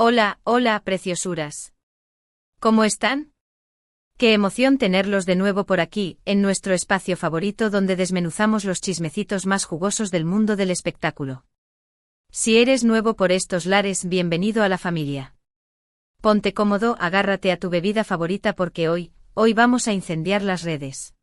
Hola, hola, preciosuras. ¿Cómo están? Qué emoción tenerlos de nuevo por aquí, en nuestro espacio favorito donde desmenuzamos los chismecitos más jugosos del mundo del espectáculo. Si eres nuevo por estos lares, bienvenido a la familia. Ponte cómodo, agárrate a tu bebida favorita porque hoy vamos a incendiar las redes.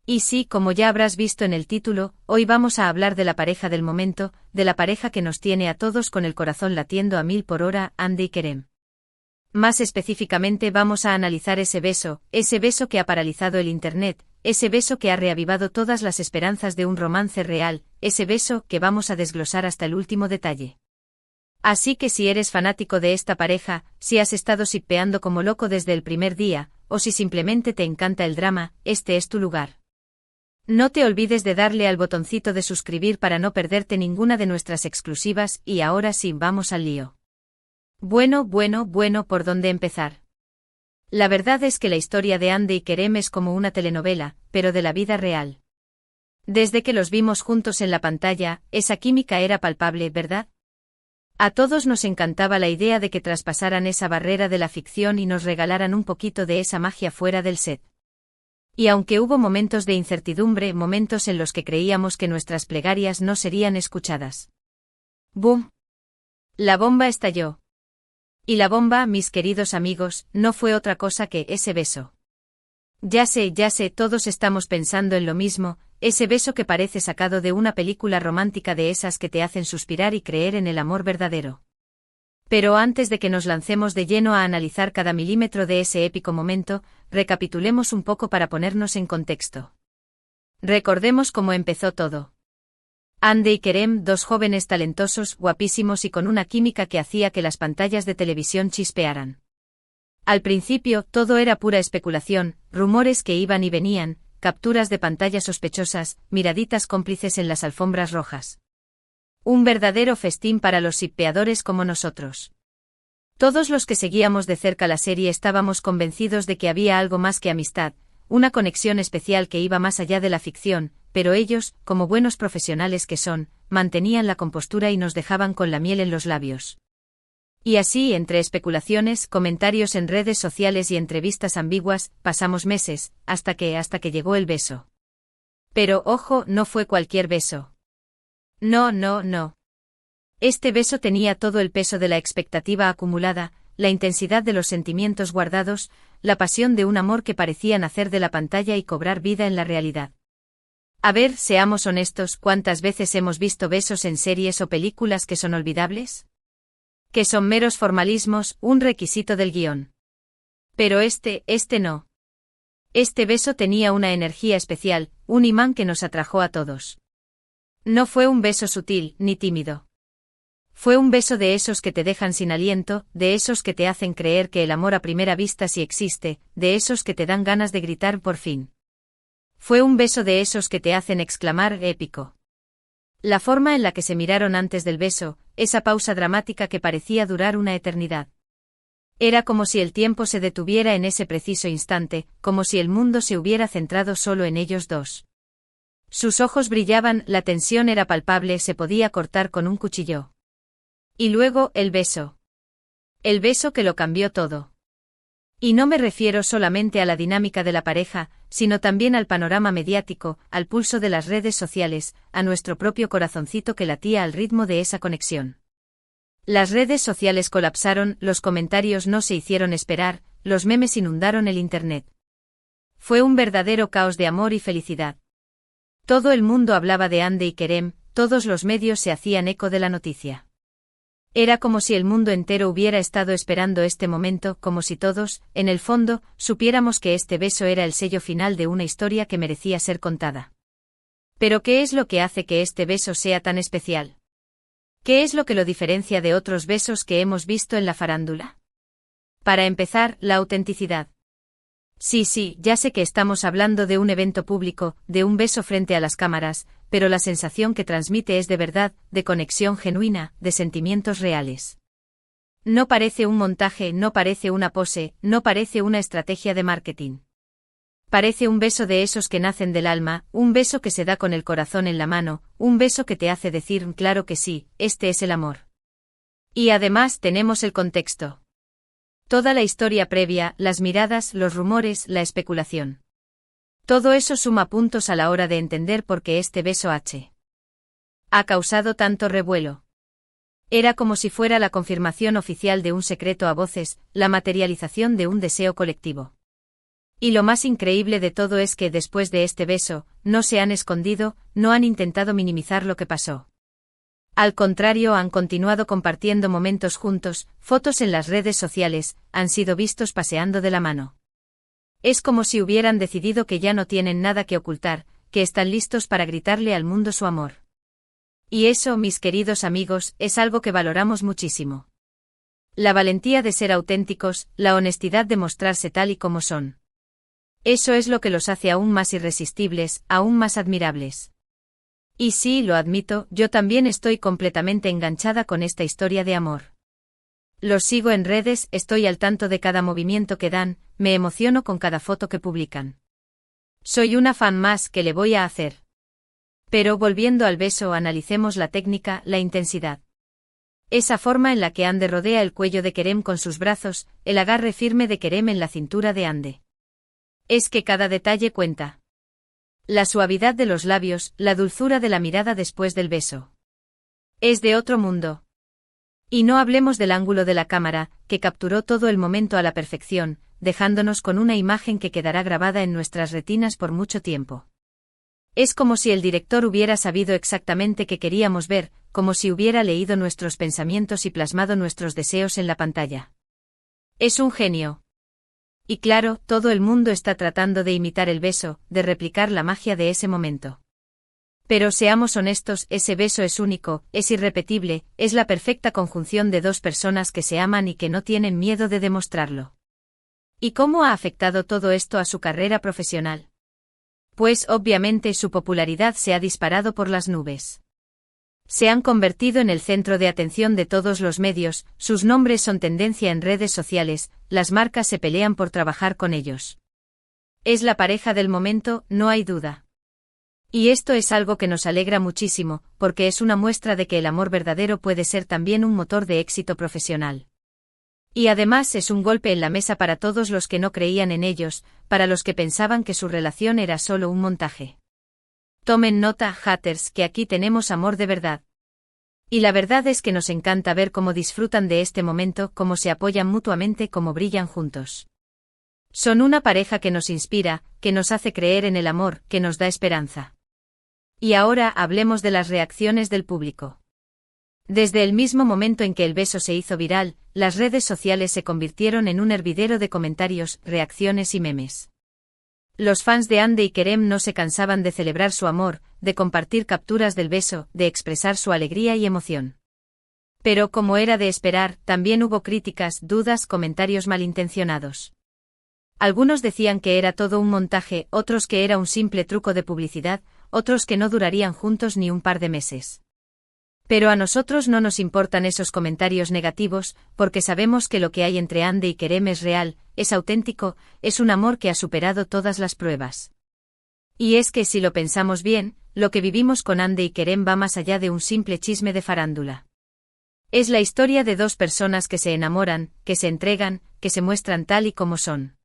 Y sí, como ya habrás visto en el título, hoy vamos a hablar de la pareja del momento, de la pareja que nos tiene a todos con el corazón latiendo a 1000 por hora, Hande y Kerem. Más específicamente vamos a analizar ese beso que ha paralizado el internet, ese beso que ha reavivado todas las esperanzas de un romance real, ese beso que vamos a desglosar hasta el último detalle. Así que si eres fanático de esta pareja, si has estado shippeando como loco desde el primer día, o si simplemente te encanta el drama, este es tu lugar. No te olvides de darle al botoncito de suscribir para no perderte ninguna de nuestras exclusivas y ahora sí, vamos al lío. Bueno, ¿por dónde empezar? La verdad es que la historia de Hande y Kerem es como una telenovela, pero de la vida real. Desde que los vimos juntos en la pantalla, esa química era palpable, ¿verdad? A todos nos encantaba la idea de que traspasaran esa barrera de la ficción y nos regalaran un poquito de esa magia fuera del set. Y aunque hubo momentos de incertidumbre, momentos en los que creíamos que nuestras plegarias no serían escuchadas. ¡Bum! La bomba estalló. Y la bomba, mis queridos amigos, no fue otra cosa que ese beso. Ya sé, todos estamos pensando en lo mismo, ese beso que parece sacado de una película romántica de esas que te hacen suspirar y creer en el amor verdadero. Pero antes de que nos lancemos de lleno a analizar cada milímetro de ese épico momento, recapitulemos un poco para ponernos en contexto. Recordemos cómo empezó todo. Hande y Kerem, dos jóvenes talentosos, guapísimos y con una química que hacía que las pantallas de televisión chispearan. Al principio, todo era pura especulación, rumores que iban y venían, capturas de pantalla sospechosas, miraditas cómplices en las alfombras rojas. Un verdadero festín para los shippeadores como nosotros. Todos los que seguíamos de cerca la serie estábamos convencidos de que había algo más que amistad, una conexión especial que iba más allá de la ficción, pero ellos, como buenos profesionales que son, mantenían la compostura y nos dejaban con la miel en los labios. Y así, entre especulaciones, comentarios en redes sociales y entrevistas ambiguas, pasamos meses, hasta que llegó el beso. Pero ojo, no fue cualquier beso. No. Este beso tenía todo el peso de la expectativa acumulada, la intensidad de los sentimientos guardados, la pasión de un amor que parecía nacer de la pantalla y cobrar vida en la realidad. A ver, seamos honestos, ¿cuántas veces hemos visto besos en series o películas que son olvidables? Que son meros formalismos, un requisito del guión. Pero este no. Este beso tenía una energía especial, un imán que nos atrajo a todos. No fue un beso sutil, ni tímido. Fue un beso de esos que te dejan sin aliento, de esos que te hacen creer que el amor a primera vista sí existe, de esos que te dan ganas de gritar por fin. Fue un beso de esos que te hacen exclamar épico. La forma en la que se miraron antes del beso, esa pausa dramática que parecía durar una eternidad. Era como si el tiempo se detuviera en ese preciso instante, como si el mundo se hubiera centrado solo en ellos dos. Sus ojos brillaban, la tensión era palpable, se podía cortar con un cuchillo. Y luego, el beso. El beso que lo cambió todo. Y no me refiero solamente a la dinámica de la pareja, sino también al panorama mediático, al pulso de las redes sociales, a nuestro propio corazoncito que latía al ritmo de esa conexión. Las redes sociales colapsaron, los comentarios no se hicieron esperar, los memes inundaron el internet. Fue un verdadero caos de amor y felicidad. Todo el mundo hablaba de Hande y Kerem, todos los medios se hacían eco de la noticia. Era como si el mundo entero hubiera estado esperando este momento, como si todos, en el fondo, supiéramos que este beso era el sello final de una historia que merecía ser contada. Pero ¿qué es lo que hace que este beso sea tan especial? ¿Qué es lo que lo diferencia de otros besos que hemos visto en la farándula? Para empezar, la autenticidad. Sí, ya sé que estamos hablando de un evento público, de un beso frente a las cámaras, pero la sensación que transmite es de verdad, de conexión genuina, de sentimientos reales. No parece un montaje, no parece una pose, no parece una estrategia de marketing. Parece un beso de esos que nacen del alma, un beso que se da con el corazón en la mano, un beso que te hace decir claro que sí, este es el amor. Y además tenemos el contexto. Toda la historia previa, las miradas, los rumores, la especulación. Todo eso suma puntos a la hora de entender por qué este beso ha causado tanto revuelo. Era como si fuera la confirmación oficial de un secreto a voces, la materialización de un deseo colectivo. Y lo más increíble de todo es que después de este beso, no se han escondido, no han intentado minimizar lo que pasó. Al contrario, han continuado compartiendo momentos juntos, fotos en las redes sociales, han sido vistos paseando de la mano. Es como si hubieran decidido que ya no tienen nada que ocultar, que están listos para gritarle al mundo su amor. Y eso, mis queridos amigos, es algo que valoramos muchísimo. La valentía de ser auténticos, la honestidad de mostrarse tal y como son. Eso es lo que los hace aún más irresistibles, aún más admirables. Y sí, lo admito, yo también estoy completamente enganchada con esta historia de amor. Los sigo en redes, estoy al tanto de cada movimiento que dan, me emociono con cada foto que publican. Soy una fan más, ¿qué le voy a hacer? Pero volviendo al beso, analicemos la técnica, la intensidad. Esa forma en la que Ande rodea el cuello de Kerem con sus brazos, el agarre firme de Kerem en la cintura de Ande. Es que cada detalle cuenta. La suavidad de los labios, la dulzura de la mirada después del beso. Es de otro mundo. Y no hablemos del ángulo de la cámara, que capturó todo el momento a la perfección, dejándonos con una imagen que quedará grabada en nuestras retinas por mucho tiempo. Es como si el director hubiera sabido exactamente qué queríamos ver, como si hubiera leído nuestros pensamientos y plasmado nuestros deseos en la pantalla. Es un genio. Y claro, todo el mundo está tratando de imitar el beso, de replicar la magia de ese momento. Pero seamos honestos, ese beso es único, es irrepetible, es la perfecta conjunción de dos personas que se aman y que no tienen miedo de demostrarlo. ¿Y cómo ha afectado todo esto a su carrera profesional? Pues obviamente su popularidad se ha disparado por las nubes. Se han convertido en el centro de atención de todos los medios, sus nombres son tendencia en redes sociales, las marcas se pelean por trabajar con ellos. Es la pareja del momento, no hay duda. Y esto es algo que nos alegra muchísimo, porque es una muestra de que el amor verdadero puede ser también un motor de éxito profesional. Y además es un golpe en la mesa para todos los que no creían en ellos, para los que pensaban que su relación era solo un montaje. Tomen nota, haters, que aquí tenemos amor de verdad. Y la verdad es que nos encanta ver cómo disfrutan de este momento, cómo se apoyan mutuamente, cómo brillan juntos. Son una pareja que nos inspira, que nos hace creer en el amor, que nos da esperanza. Y ahora hablemos de las reacciones del público. Desde el mismo momento en que el beso se hizo viral, las redes sociales se convirtieron en un hervidero de comentarios, reacciones y memes. Los fans de Ande y Kerem no se cansaban de celebrar su amor, de compartir capturas del beso, de expresar su alegría y emoción. Pero como era de esperar, también hubo críticas, dudas, comentarios malintencionados. Algunos decían que era todo un montaje, otros que era un simple truco de publicidad, otros que no durarían juntos ni un par de meses. Pero a nosotros no nos importan esos comentarios negativos, porque sabemos que lo que hay entre Ande y Kerem es real, es auténtico, es un amor que ha superado todas las pruebas. Y es que si lo pensamos bien, lo que vivimos con Ande y Kerem va más allá de un simple chisme de farándula. Es la historia de dos personas que se enamoran, que se entregan, que se muestran tal y como son.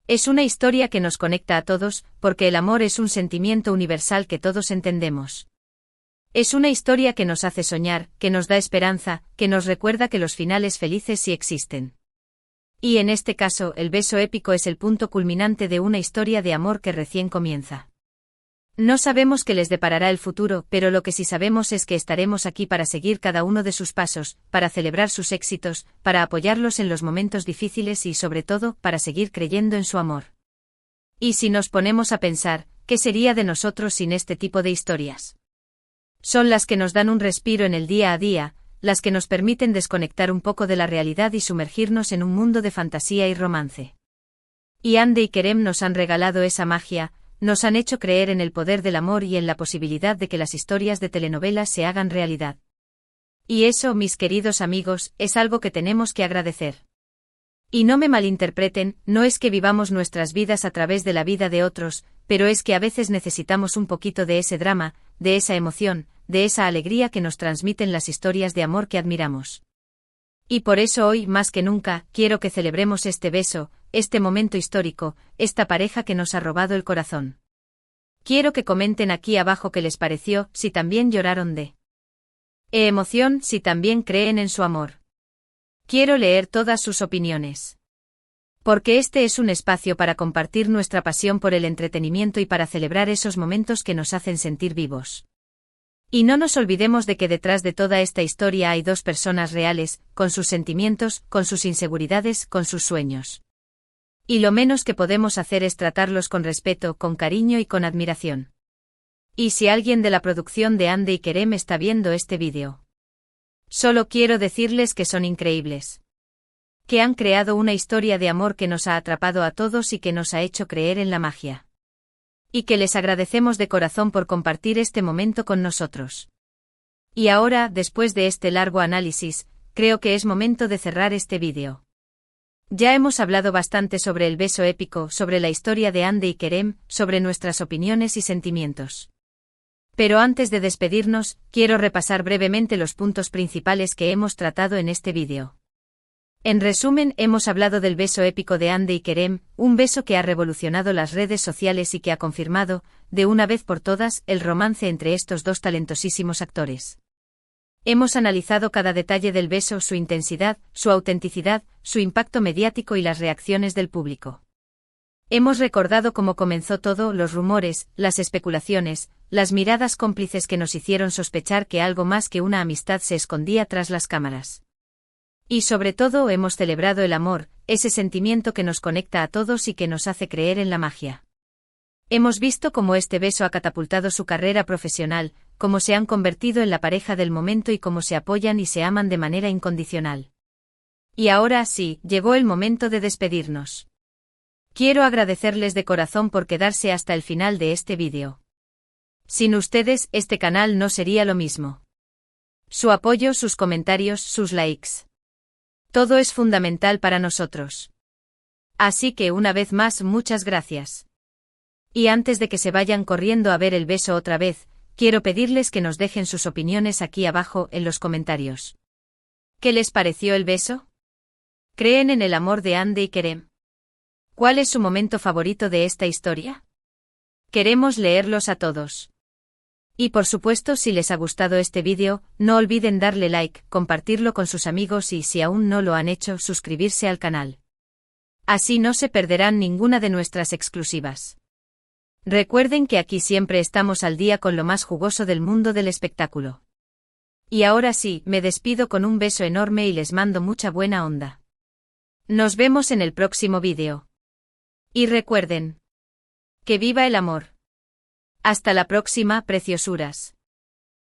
Es una historia que nos conecta a todos, porque el amor es un sentimiento universal que todos entendemos. Es una historia que nos hace soñar, que nos da esperanza, que nos recuerda que los finales felices sí existen. Y en este caso, el beso épico es el punto culminante de una historia de amor que recién comienza. No sabemos qué les deparará el futuro, pero lo que sí sabemos es que estaremos aquí para seguir cada uno de sus pasos, para celebrar sus éxitos, para apoyarlos en los momentos difíciles y sobre todo, para seguir creyendo en su amor. Y si nos ponemos a pensar, ¿qué sería de nosotros sin este tipo de historias? Son las que nos dan un respiro en el día a día, las que nos permiten desconectar un poco de la realidad y sumergirnos en un mundo de fantasía y romance. Y Ande y Kerem nos han regalado esa magia, nos han hecho creer en el poder del amor y en la posibilidad de que las historias de telenovelas se hagan realidad. Y eso, mis queridos amigos, es algo que tenemos que agradecer. Y no me malinterpreten, no es que vivamos nuestras vidas a través de la vida de otros, pero es que a veces necesitamos un poquito de ese drama, de esa emoción, de esa alegría que nos transmiten las historias de amor que admiramos. Y por eso hoy, más que nunca, quiero que celebremos este beso, este momento histórico, esta pareja que nos ha robado el corazón. Quiero que comenten aquí abajo qué les pareció, si también lloraron de emoción, si también creen en su amor. Quiero leer todas sus opiniones. Porque este es un espacio para compartir nuestra pasión por el entretenimiento y para celebrar esos momentos que nos hacen sentir vivos. Y no nos olvidemos de que detrás de toda esta historia hay dos personas reales, con sus sentimientos, con sus inseguridades, con sus sueños. Y lo menos que podemos hacer es tratarlos con respeto, con cariño y con admiración. Y si alguien de la producción de Hande y Kerem está viendo este vídeo, solo quiero decirles que son increíbles. Que han creado una historia de amor que nos ha atrapado a todos y que nos ha hecho creer en la magia. Y que les agradecemos de corazón por compartir este momento con nosotros. Y ahora, después de este largo análisis, creo que es momento de cerrar este vídeo. Ya hemos hablado bastante sobre el beso épico, sobre la historia de Hande y Kerem, sobre nuestras opiniones y sentimientos. Pero antes de despedirnos, quiero repasar brevemente los puntos principales que hemos tratado en este vídeo. En resumen, hemos hablado del beso épico de Hande y Kerem, un beso que ha revolucionado las redes sociales y que ha confirmado, de una vez por todas, el romance entre estos dos talentosísimos actores. Hemos analizado cada detalle del beso, su intensidad, su autenticidad, su impacto mediático y las reacciones del público. Hemos recordado cómo comenzó todo, los rumores, las especulaciones, las miradas cómplices que nos hicieron sospechar que algo más que una amistad se escondía tras las cámaras. Y sobre todo hemos celebrado el amor, ese sentimiento que nos conecta a todos y que nos hace creer en la magia. Hemos visto cómo este beso ha catapultado su carrera profesional, cómo se han convertido en la pareja del momento y cómo se apoyan y se aman de manera incondicional. Y ahora sí, llegó el momento de despedirnos. Quiero agradecerles de corazón por quedarse hasta el final de este vídeo. Sin ustedes, este canal no sería lo mismo. Su apoyo, sus comentarios, sus likes. Todo es fundamental para nosotros. Así que una vez más, muchas gracias. Y antes de que se vayan corriendo a ver el beso otra vez, quiero pedirles que nos dejen sus opiniones aquí abajo en los comentarios. ¿Qué les pareció el beso? ¿Creen en el amor de Hande y Kerem? ¿Cuál es su momento favorito de esta historia? Queremos leerlos a todos. Y por supuesto, si les ha gustado este vídeo, no olviden darle like, compartirlo con sus amigos y si aún no lo han hecho, suscribirse al canal. Así no se perderán ninguna de nuestras exclusivas. Recuerden que aquí siempre estamos al día con lo más jugoso del mundo del espectáculo. Y ahora sí, me despido con un beso enorme y les mando mucha buena onda. Nos vemos en el próximo vídeo. Y recuerden, que viva el amor. Hasta la próxima, preciosuras.